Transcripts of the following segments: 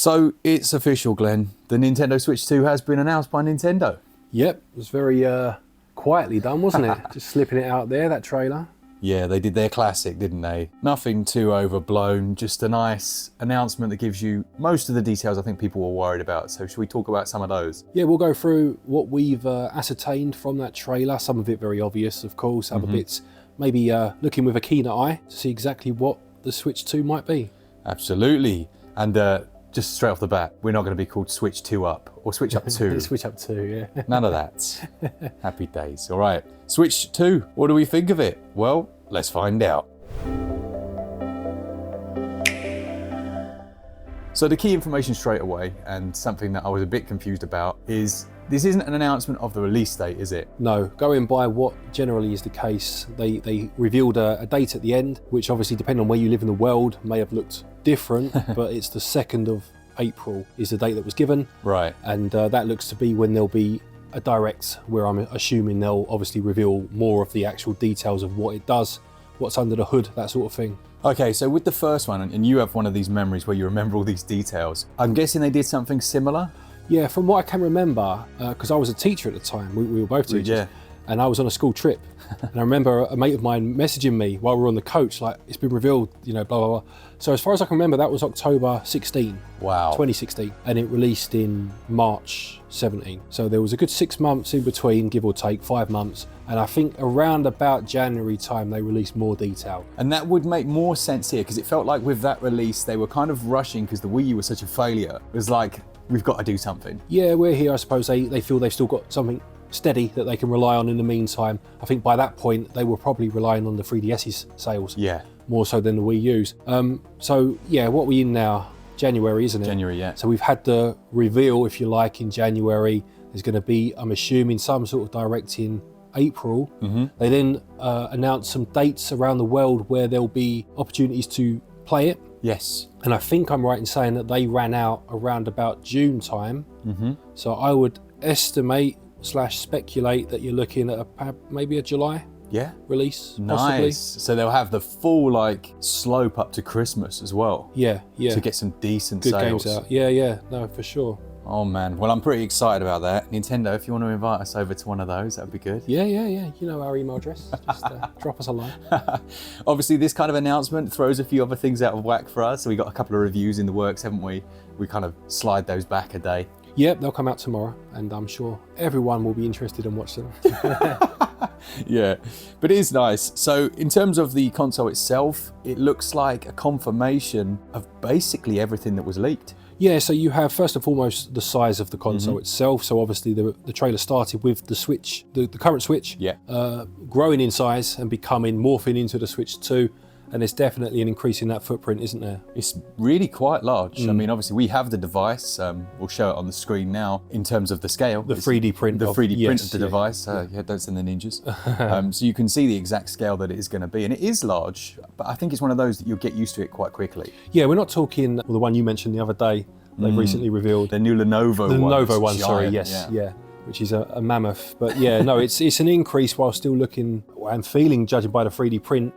So it's official, Glenn. The Nintendo Switch 2 has been announced by Nintendo. Yep, it was very quietly done, wasn't it? Just slipping it out there, that trailer. Yeah, they did their classic, didn't they? Nothing too overblown, just a nice announcement that gives you most of the details I think people were worried about. So should we talk about some of those? Yeah, we'll go through what we've ascertained from that trailer. Some of it very obvious, of course. Other bits maybe looking with a keener eye to see exactly what the Switch 2 might be. Absolutely. And just straight off the bat, we're not going to be called Switch 2 Up or Switch Up 2. Switch Up 2, yeah. None of that. Happy days. All right. Switch 2, what do we think of it? Well, let's find out. So the key information straight away, and something that I was a bit confused about, is this isn't an announcement of the release date, is it? No, going by what generally is the case, they revealed a date at the end, which obviously depending on where you live in the world may have looked different, but it's the 2nd of April is the date that was given. Right. And that looks to be when there'll be a direct, where I'm assuming they'll obviously reveal more of the actual details of what it does, what's under the hood, that sort of thing. Okay, so with the first one, and you have one of these memories where you remember all these details, I'm guessing they did something similar? Yeah, from what I can remember, because I was a teacher at the time, we were both teachers, Yeah. and I was on a school trip. And I remember a mate of mine messaging me while we were on the coach, like, it's been revealed, you know, blah, blah, blah. So as far as I can remember, that was October 16, Wow. 2016, and it released in March 17. So there was a good 6 months in between, give or take, 5 months. And I think around about January time, they released more detail. And that would make more sense here, because it felt like with that release, they were kind of rushing because the Wii U was such a failure. It was like, we've got to do something. Yeah, we're here, I suppose they feel they've still got something steady that they can rely on in the meantime. I think by that point, they were probably relying on the 3DS's sales. Yeah. More so than the Wii U's. So yeah, what are we in now? January, isn't it? January, yeah. So we've had the reveal, if you like, in January. There's going to be, I'm assuming, some sort of direct in April. They then announced some dates around the world where there'll be opportunities to play it. Yes. And I think I'm right in saying that they ran out around about June time. So I would estimate / speculate that you're looking at maybe a July release, possibly. Nice. So they'll have the full like slope up to Christmas as well. Yeah. To get some decent good sales. games out. Yeah, no, for sure. Oh man, well I'm pretty excited about that. Nintendo, if you want to invite us over to one of those, that'd be good. Yeah. You know our email address. Just drop us a line. Obviously, this kind of announcement throws a few other things out of whack for us. So we got a couple of reviews in the works, haven't we? We kind of slide those back a day. Yep, they'll come out tomorrow, and I'm sure everyone will be interested in watching them. Yeah, but it is nice. So in terms of the console itself, it looks like a confirmation of basically everything that was leaked. Yeah, so you have first and foremost the size of the console itself. So obviously the trailer started with the Switch, the current Switch, growing in size and morphing into the Switch 2. And there's definitely an increase in that footprint, isn't there? It's really quite large. I mean, obviously we have the device. We'll show it on the screen now in terms of the scale. The 3D print. The 3D print of the device. Don't send the ninjas. So you can see the exact scale that it is going to be. And it is large, but I think it's one of those that you'll get used to it quite quickly. Yeah, we're not talking the one you mentioned the other day. They've recently revealed. The new Lenovo one. The Lenovo one, giant, sorry, yes, yeah. Which is a mammoth. But yeah, no, it's an increase while still looking and feeling, judging by the 3D print,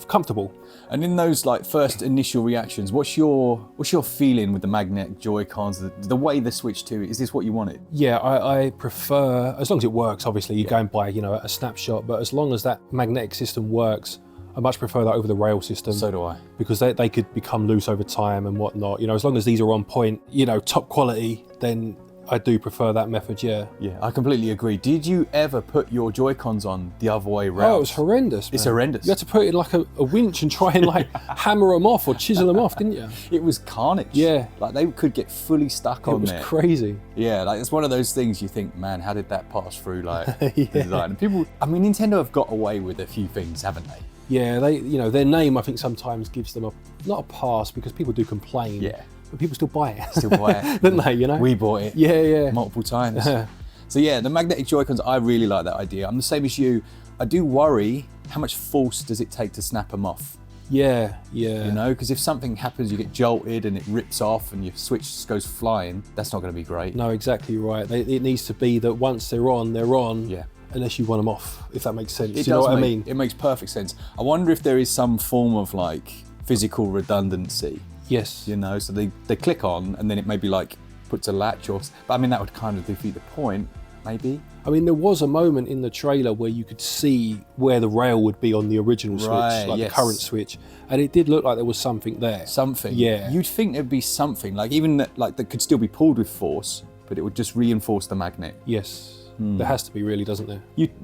comfortable. And in those like first initial reactions, what's your feeling with the magnetic Joycons, the way the Switch 2, is this what you wanted? Yeah, I prefer, as long as it works, obviously, you're going by, a snapshot, but as long as that magnetic system works, I much prefer that over the rail system. So do I. Because they could become loose over time and whatnot. As long as these are on point, top quality, then I do prefer that method, yeah. Yeah, I completely agree. Did you ever put your Joy-Cons on the other way around? Oh, it was horrendous, man. It's horrendous. You had to put it in like a winch and try and like hammer them off or chisel them off, didn't you? It was carnage. Yeah. Like they could get fully stuck on there. It was crazy. Yeah, like it's one of those things you think, man, how did that pass through the design? And people, I mean, Nintendo have got away with a few things, haven't they? Yeah, their name I think sometimes gives them not a pass because people do complain. Yeah. But people still buy it. Still buy it. Don't they, We bought it. Yeah. Multiple times. So yeah, the magnetic Joy-Cons, I really like that idea. I'm the same as you. I do worry, how much force does it take to snap them off? Yeah. Because if something happens, you get jolted and it rips off and your Switch goes flying, that's not going to be great. No, exactly right. It needs to be that once they're on. Yeah. Unless you want them off, if that makes sense. It you know what I mean? It makes perfect sense. I wonder if there is some form of like physical redundancy. Yes. You know, so they click on and then it maybe like puts a latch or, but I mean, that would kind of defeat the point, maybe. I mean, there was a moment in the trailer where you could see where the rail would be on the original Switch, like the current Switch, and it did look like there was something there. Something. Yeah. You'd think there'd be something, like even that could still be pulled with force, but it would just reinforce the magnet. Yes. There has to be, really, doesn't there?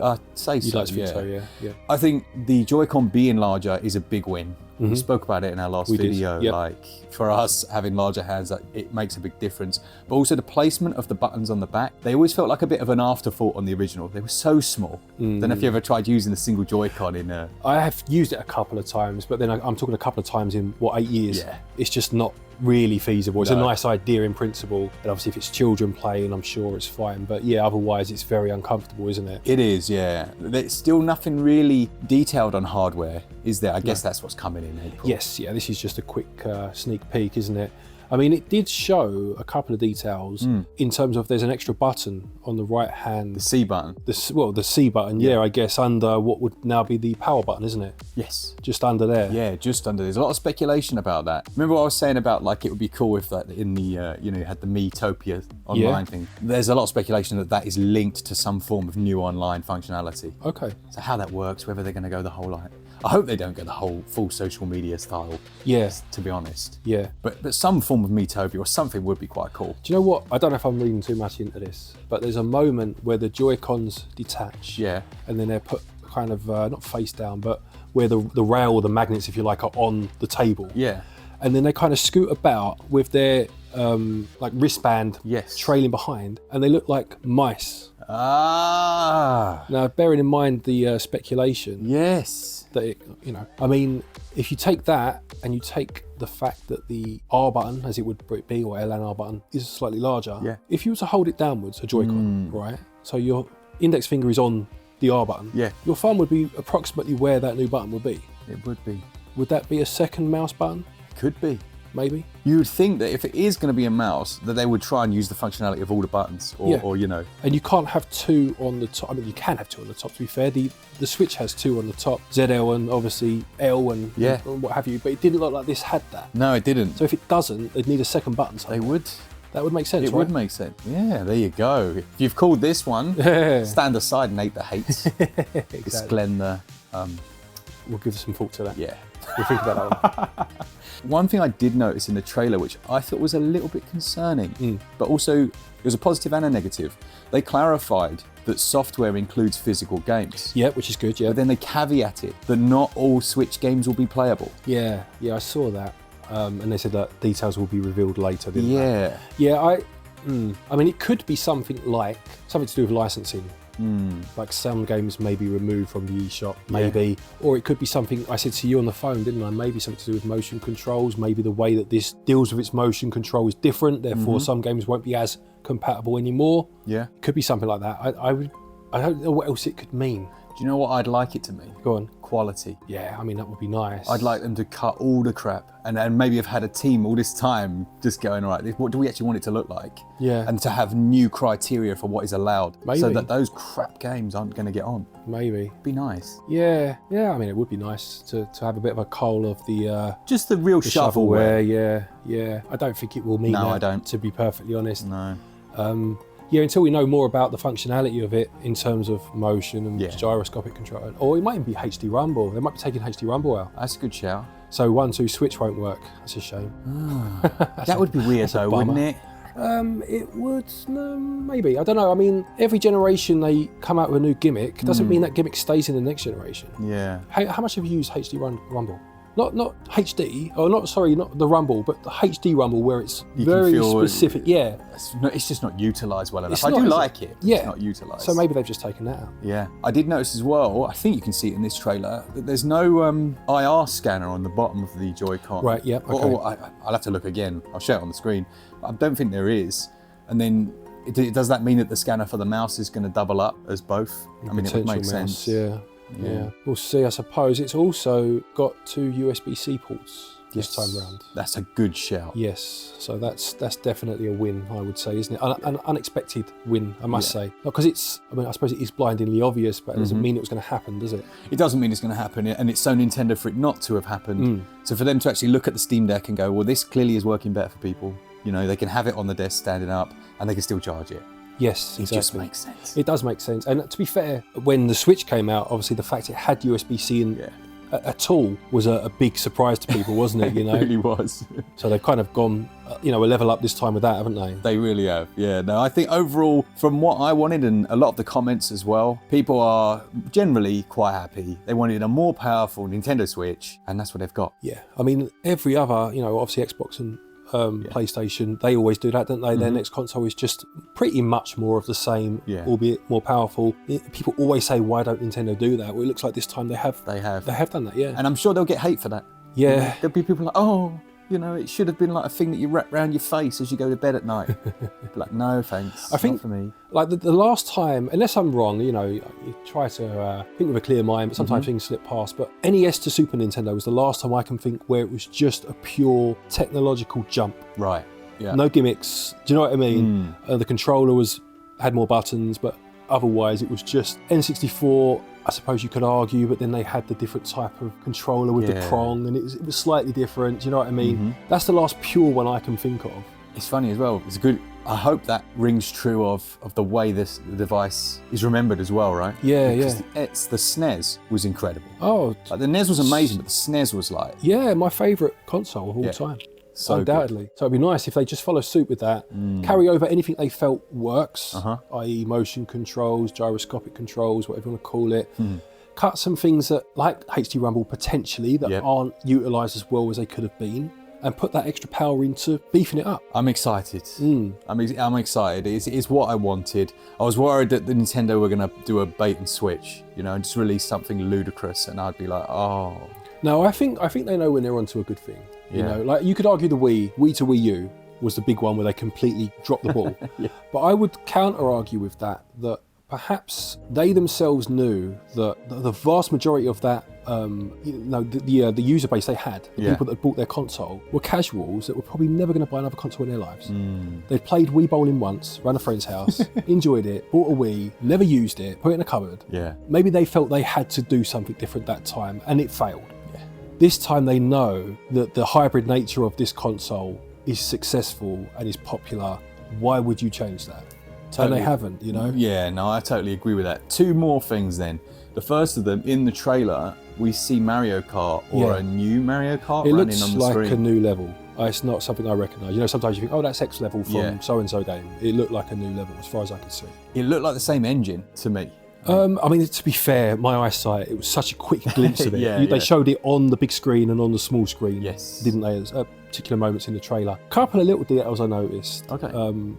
I'd say so. You'd like to think so, yeah. I think the Joy-Con being larger is a big win. We spoke about it in our last video. Yep. Like, for us, having larger hands, it makes a big difference. But also the placement of the buttons on the back, they always felt like a bit of an afterthought on the original. They were so small. Don't know if you ever tried using the single Joy-Con in a... I have used it a couple of times, but then I'm talking a couple of times in, 8 years? Yeah. It's just not really feasible. It's a No. nice idea in principle, and obviously if it's children playing, I'm sure it's fine. But yeah, otherwise it's very uncomfortable, isn't it? It is, yeah. There's still nothing really detailed on hardware, is there? I guess that's what's coming in April. Yes, yeah, this is just a quick sneak peek, isn't it? I mean, it did show a couple of details in terms of there's an extra button on the right hand. The C button. The C button, yeah, I guess, under what would now be the power button, isn't it? Yes. Just under there. Yeah, just under. There's a lot of speculation about that. Remember what I was saying about like it would be cool if that in the you had the Miitopia online thing. There's a lot of speculation that is linked to some form of new online functionality. Okay. So how that works, whether they're going to go the whole like, I hope they don't go the whole full social media style. Yeah. To be honest. Yeah. But some form of Miitopia or something would be quite cool. Do you know what? I don't know if I'm reading too much into this, but there's a moment where the Joy-Cons detach. Yeah. And then they're put kind of, not face down, but where the rail or the magnets, if you like, are on the table. Yeah. And then they kind of scoot about with their like wristband trailing behind, and they look like mice. Ah. Now, bearing in mind the speculation. Yes. That I mean, if you take that and you take the fact that the R button, as it would be, or LNR button, is slightly larger. Yeah. If you were to hold it downwards, a Joy-Con, right? So your index finger is on the R button. Yeah. Your thumb would be approximately where that new button would be. It would be. Would that be a second mouse button? Could be. Maybe. You would think that if it is going to be a mouse, that they would try and use the functionality of all the buttons, or And you can't have two on the top. I mean, you can have two on the top. To be fair, the Switch has two on the top, ZL and obviously L and what have you. But it didn't look like this had that. No, it didn't. So if it doesn't, they'd need a second button. They would. That would make sense. It would make sense. Yeah, there you go. If you've called this one, stand aside and hate the hates. Exactly. It's Glenn the. We'll give some thought to that. Yeah. We'll think about that one. One thing I did notice in the trailer, which I thought was a little bit concerning, but also it was a positive and a negative. They clarified that software includes physical games. Yeah, which is good, yeah. But then they caveated that not all Switch games will be playable. Yeah, I saw that. And they said that details will be revealed later, didn't Yeah. they? Yeah, I mean, it could be something to do with licensing. Like some games may be removed from the eShop, maybe. Or it could be something, I said to you on the phone, didn't I? Maybe something to do with motion controls. Maybe the way that this deals with its motion control is different. Therefore, some games won't be as compatible anymore. Yeah. It could be something like that. I don't know what else it could mean. Do you know what I'd like it to mean? Go on. Quality. Yeah, I mean, that would be nice. I'd like them to cut all the crap and maybe have had a team all this time just going, all right, what do we actually want it to look like? Yeah. And to have new criteria for what is allowed. Maybe. So that those crap games aren't going to get on. Maybe. Be nice. Yeah, I mean, it would be nice to have a bit of a cull of the... just the real shovelware. Yeah. I don't think it will mean that, I don't. to be perfectly honest. No. Yeah, until we know more about the functionality of it in terms of motion and gyroscopic control. Or it might even be HD Rumble. They might be taking HD Rumble out. That's a good shout. So 1-2 Switch won't work. That's a shame. That would be weird though, wouldn't it? It would, maybe. I don't know. I mean, every generation they come out with a new gimmick. Doesn't mean that gimmick stays in the next generation. Yeah. How much have you used HD Rumble? Not HD, or not the Rumble, but the HD Rumble where it's very specific. Yeah. It's just not utilised well enough. It's I not, do is like it. Yeah. It's not utilised. So maybe they've just taken that out. Yeah. I did notice as well, I think you can see it in this trailer, that there's no IR scanner on the bottom of the Joy-Con. Right, yeah, okay. I'll have to look again. I'll show it on the screen. But I don't think there is. And then, does that mean that the scanner for the mouse is going to double up as both? I mean, it would make sense. Yeah. We'll see, I suppose. It's also got 2 USB-C ports. this time round. That's a good shout. Yes, so that's definitely a win, I would say, isn't it? An unexpected win, I must say. Because I suppose it is blindingly obvious, but it doesn't mean it was going to happen, does it? It doesn't mean it's going to happen, and it's so Nintendo for it not to have happened. So for them to actually look at the Steam Deck and go, well, this clearly is working better for people. You know, they can have it on the desk standing up, and they can still charge it. Yes, exactly. It just makes sense. It does make sense. And to be fair, when the Switch came out, obviously the fact it had USB-C in at all was a big surprise to people, wasn't it? You know, It really was. So they've kind of gone, a level up this time with that, haven't they? They really have. Yeah. No, I think overall, from what I wanted, and a lot of the comments as well, people are generally quite happy. They wanted a more powerful Nintendo Switch, and that's what they've got. Yeah. I mean, every other, obviously Xbox and PlayStation, they always do that, don't they? Their next console is just pretty much more of the same, albeit more powerful. People always say, why don't Nintendo do that? Well, it looks like this time they have done that, yeah. And I'm sure they'll get hate for that. Yeah. There'll be people like, oh, it should have been like a thing that you wrap around your face as you go to bed at night. Like, no, thanks. I think, not for me. Like the last time, unless I'm wrong, you try to think with a clear mind, but sometimes things slip past. But NES to Super Nintendo was the last time I can think where it was just a pure technological jump. Right. Yeah. No gimmicks. Do you know what I mean? The controller had more buttons, but otherwise it was just N64. I suppose you could argue, but then they had the different type of controller with the prong, and it was slightly different. Do you know what I mean? That's the last pure one I can think of. It's funny as well. It's good. I hope that rings true of the way the device is remembered as well, right? Yeah, because the SNES was incredible. Oh, like the NES was amazing, but the SNES was like my favourite console of all time. So undoubtedly. Good. So it'd be nice if they just follow suit with that, carry over anything they felt works, i.e. motion controls, gyroscopic controls, whatever you want to call it. Cut some things that, like HD Rumble potentially, that aren't utilised as well as they could have been, and put that extra power into beefing it up. I'm excited. I'm excited. It's what I wanted. I was worried that the Nintendo were going to do a bait and switch, and just release something ludicrous, and I'd be like, oh. No, I think they know when they're onto a good thing. Like you could argue the Wii to Wii U was the big one where they completely dropped the ball. But I would counter-argue with that perhaps they themselves knew that the vast majority of that, the user base they had, the people that bought their console, were casuals that were probably never going to buy another console in their lives. They'd played Wii bowling once, around a friend's house, enjoyed it, bought a Wii, never used it, put it in a cupboard. Maybe they felt they had to do something different that time, and it failed. This time they know that the hybrid nature of this console is successful and is popular. Why would you change that? Totally. And they haven't, Yeah, no, I totally agree with that. Two more things then. The first of them, in the trailer, we see Mario Kart or a new Mario Kart running on the screen. It looks like a new level. It's not something I recognise. Sometimes you think, oh, that's X level from so-and-so game. It looked like a new level as far as I could see. It looked like the same engine to me. I mean, to be fair, my eyesight, it was such a quick glimpse of it. They showed it on the big screen and on the small screen, didn't they? At particular moments in the trailer. A couple of little details I noticed.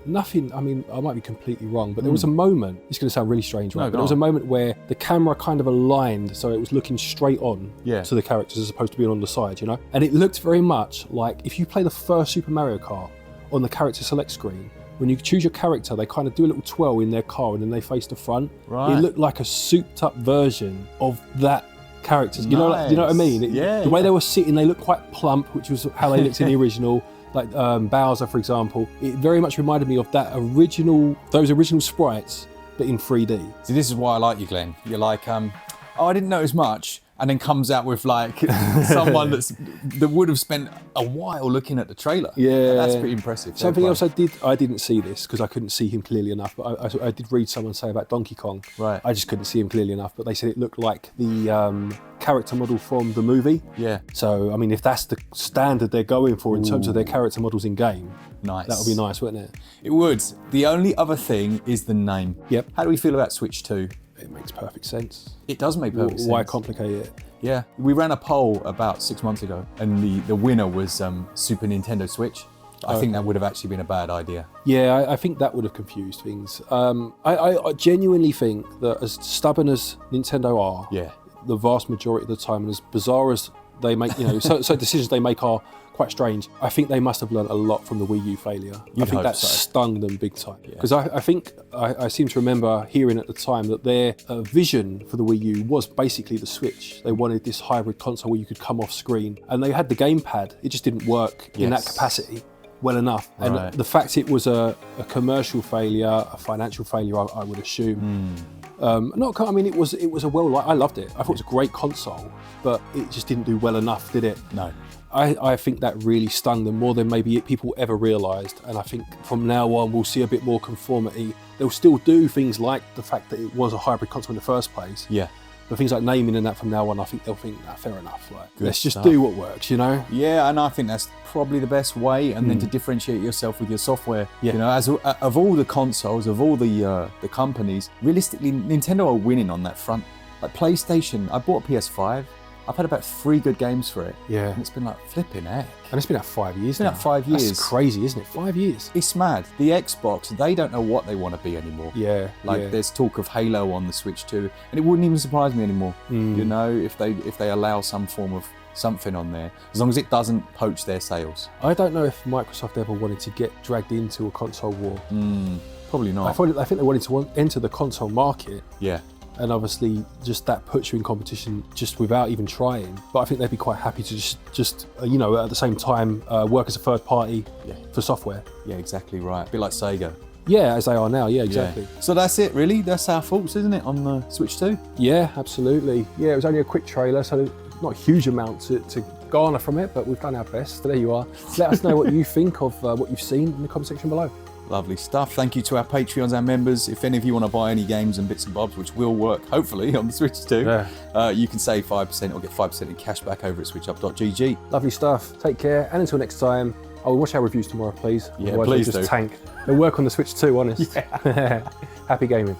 Nothing, I mean, I might be completely wrong, but there was a moment, it's going to sound really strange, right? But there was a moment where the camera kind of aligned, so it was looking straight on to the characters as opposed to being on the side, And it looked very much like if you play the first Super Mario Kart on the character select screen, when you choose your character, they kind of do a little twirl in their car and then they face the front. Right. It looked like a souped up version of that character. You know what I mean? The way they were sitting, they looked quite plump, which was how they looked in the original. Like Bowser, for example. It very much reminded me of those original sprites, but in 3D. See, this is why I like you, Glenn. You're like, I didn't notice much. And then comes out with like someone that would have spent a while looking at the trailer. Yeah, that's pretty impressive. Something else I didn't see this because I couldn't see him clearly enough. But I did read someone say about Donkey Kong. Right. I just couldn't see him clearly enough. But they said it looked like the character model from the movie. Yeah. So I mean, if that's the standard they're going for in terms of their character models in game, nice. That would be nice, wouldn't it? It would. The only other thing is the name. Yep. How do we feel about Switch 2? It makes perfect sense. It does make perfect sense. Why complicate it? Yeah, we ran a poll about 6 months ago, and the winner was Super Nintendo Switch. I think that would have actually been a bad idea. Yeah, I think that would have confused things. I genuinely think that as stubborn as Nintendo are, the vast majority of the time, and as bizarre as they make, so decisions they make are quite strange. I think they must have learned a lot from the Wii U failure. I think that stung them big time. Because I think I seem to remember hearing at the time that their vision for the Wii U was basically the Switch. They wanted this hybrid console where you could come off screen, and they had the gamepad. It just didn't work in that capacity well enough. And the fact it was a commercial failure, a financial failure, I would assume. It was I loved it. I thought it was a great console, but it just didn't do well enough, did it? No. I think that really stung them more than maybe people ever realised. And I think from now on, we'll see a bit more conformity. They'll still do things like the fact that it was a hybrid console in the first place. Yeah. But things like naming and that from now on, I think they'll think, fair enough. Let's just do what works, Yeah, and I think that's probably the best way. And then to differentiate yourself with your software. Yeah. As of all the consoles, of all the companies, realistically, Nintendo are winning on that front. Like PlayStation, I bought a PS5. I've had about 3 good games for it. Yeah. And it's been like flipping heck. And it's been out 5 years. It's been out 5 years. That's crazy, isn't it? 5 years. It's mad. The Xbox, they don't know what they want to be anymore. Yeah. There's talk of Halo on the Switch too, and it wouldn't even surprise me anymore. If they allow some form of something on there, as long as it doesn't poach their sales. I don't know if Microsoft ever wanted to get dragged into a console war. Probably not. I think they wanted to enter the console market. Yeah. And obviously, just that puts you in competition just without even trying. But I think they'd be quite happy to just at the same time work as a third party for software. Yeah, exactly right. A bit like Sega. Yeah, as they are now. Yeah, exactly. Yeah. So that's it, really. That's our thoughts, isn't it, on the Switch 2? Yeah, absolutely. Yeah, it was only a quick trailer, so not a huge amount to garner from it, but we've done our best. There you are. Let us know what you think of what you've seen in the comment section below. Lovely stuff. Thank you to our Patreons and members. If any of you want to buy any games and bits and bobs, which will work, hopefully, on the Switch too, you can save 5% or get 5% in cash back over at switchup.gg. Lovely stuff. Take care, and until next time, watch our reviews tomorrow, please. Yeah, otherwise please just do. Tank. They'll work on the Switch too, honest. Yeah. Happy gaming.